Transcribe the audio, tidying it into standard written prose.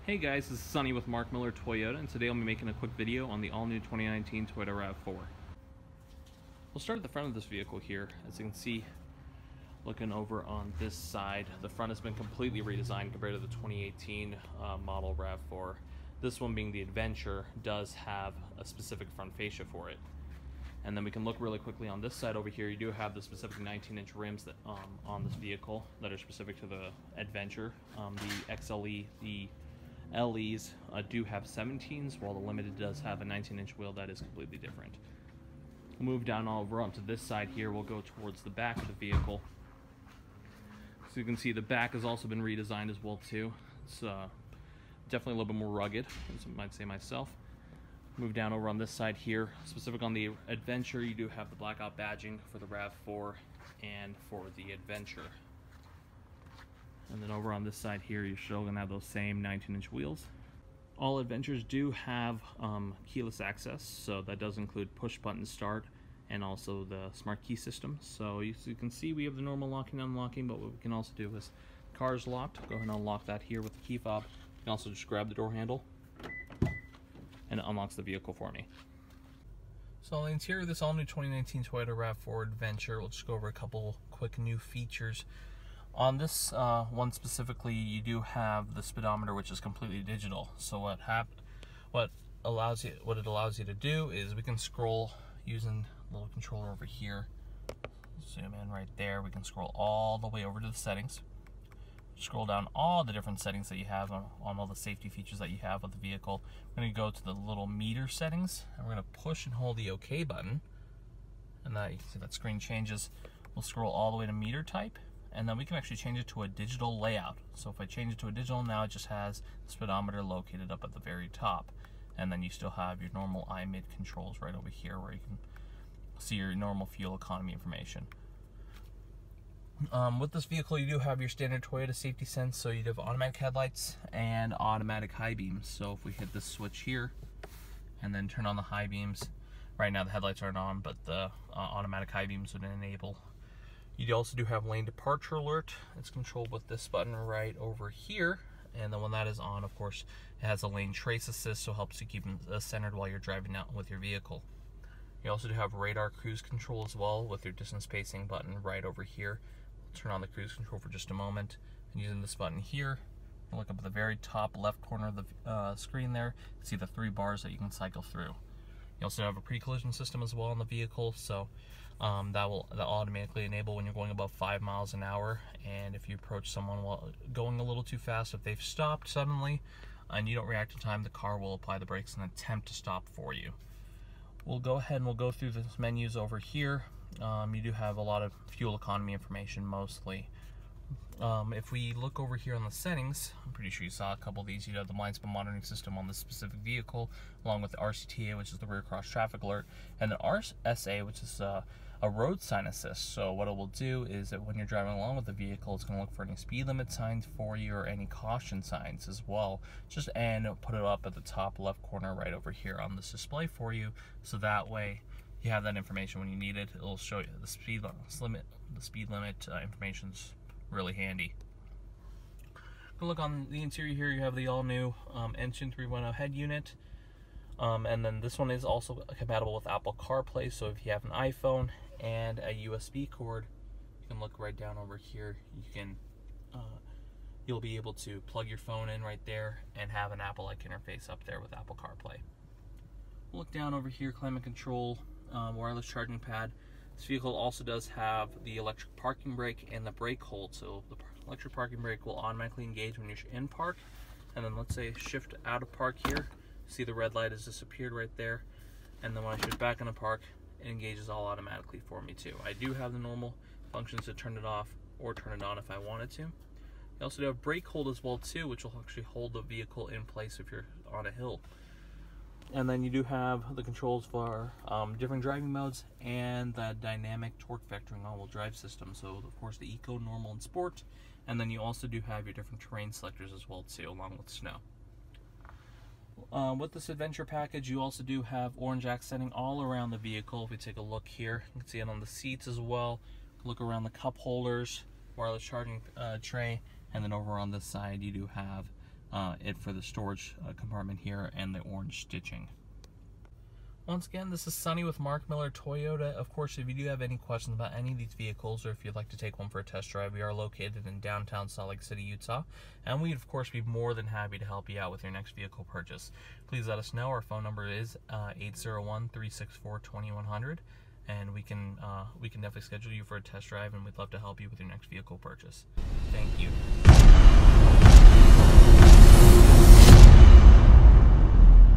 Hey guys, this is Sunny with Mark Miller Toyota, and today I'll be making a quick video on the all-new 2019 Toyota RAV4. We'll start at the front of this vehicle here. As you can see, looking over on this side, the front has been completely redesigned compared to the 2018 model RAV4. This one, being the Adventure, does have a specific front fascia for it. And then we can look really quickly on this side over here. You do have the specific 19-inch rims that on this vehicle that are specific to the Adventure. The XLE, the LEs do have 17s, while the Limited does have a 19-inch wheel that is completely different. We'll move down over onto this side here. We'll go towards the back of the vehicle. So you can see the back has also been redesigned as well too. It's definitely a little bit more rugged, as I might say myself. Move down over on this side here. Specific on the Adventure, you do have the blackout badging for the RAV4 and for the Adventure. And then over on this side here, you're still going to have those same 19-inch wheels. All Adventures do have keyless access, so that does include push-button start and also the smart key system. So you can see we have the normal locking and unlocking, but what we can also do is, car is locked, go ahead and unlock that here with the key fob. You can also just grab the door handle, and it unlocks the vehicle for me. So on the interior of this all-new 2019 Toyota RAV4 Adventure, we'll just go over a couple quick new features. On this one specifically, you do have the speedometer, which is completely digital. So what it allows you to do is we can scroll using the little controller over here. Zoom in right there. We can scroll all the way over to the settings. Scroll down all the different settings that you have on all the safety features that you have with the vehicle. We're going to go to the little meter settings, and we're going to push and hold the OK button, and that you can see that screen changes. We'll scroll all the way to meter type, and then we can actually change it to a digital layout. So if I change it to a digital, now it just has the speedometer located up at the very top, and then you still have your normal iMid controls right over here where you can see your normal fuel economy information. With this vehicle, you do have your standard Toyota safety sense, so you have automatic headlights and automatic high beams. So if we hit this switch here and then turn on the high beams, right now the headlights aren't on, but the automatic high beams would enable. You also do have lane departure alert. It's controlled with this button right over here, and then when that is on, of course, it has a lane trace assist, so it helps you keep them centered while you're driving out with your vehicle. You also do have radar cruise control as well with your distance pacing button right over here. Turn on the cruise control for just a moment, and using this button here, you look up at the very top left corner of the screen there, you see the 3 bars that you can cycle through. You also have a pre-collision system as well in the vehicle, so that will automatically enable when you're going above 5 miles an hour, and if you approach someone while going a little too fast, if they've stopped suddenly and you don't react in time, the car will apply the brakes and attempt to stop for you. We'll go ahead and we'll go through the menus over here. You do have a lot of fuel economy information mostly. If we look over here on the settings, I'm pretty sure you saw a couple of these. You have the blind spot monitoring system on this specific vehicle, along with the RCTA, which is the rear cross traffic alert, and the RSA, which is a road sign assist. So what it will do is that when you're driving along with the vehicle, it's going to look for any speed limit signs for you or any caution signs as well. And put it up at the top left corner right over here on this display for you, so that way you have that information when you need it. It'll show you the speed limit. The speed limit information's really handy. Look on the interior here. You have the all-new Engine 3.0 head unit, and then this one is also compatible with Apple CarPlay. So if you have an iPhone and a USB cord, you can look right down over here. You can you'll be able to plug your phone in right there and have an Apple-like interface up there with Apple CarPlay. Look down over here, climate control, wireless charging pad. This vehicle also does have the electric parking brake and the brake hold. So the electric parking brake will automatically engage when you're in park, and then let's say shift out of park here, see the red light has disappeared right there, and then when I shift back into park, it engages all automatically for me too. I do have the normal functions to turn it off or turn it on if I wanted to. You also do have brake hold as well too, which will actually hold the vehicle in place if you're on a hill. And then you do have the controls for different driving modes and the dynamic torque vectoring all-wheel drive system. So of course the Eco, Normal, and Sport. And then you also do have your different terrain selectors as well too, along with snow. With this Adventure package, you also do have orange accenting all around the vehicle. If we take a look here, you can see it on the seats as well. Look around the cup holders, wireless charging tray, and then over on this side you do have it for the storage compartment here and the orange stitching. Once again, this is Sonny with Mark Miller Toyota. Of course, if you do have any questions about any of these vehicles, or if you'd like to take one for a test drive, we are located in downtown Salt Lake City, Utah, and we'd of course be more than happy to help you out with your next vehicle purchase. Please let us know. Our phone number is 801-364-2100, and we can definitely schedule you for a test drive, and we'd love to help you with your next vehicle purchase. Thank you.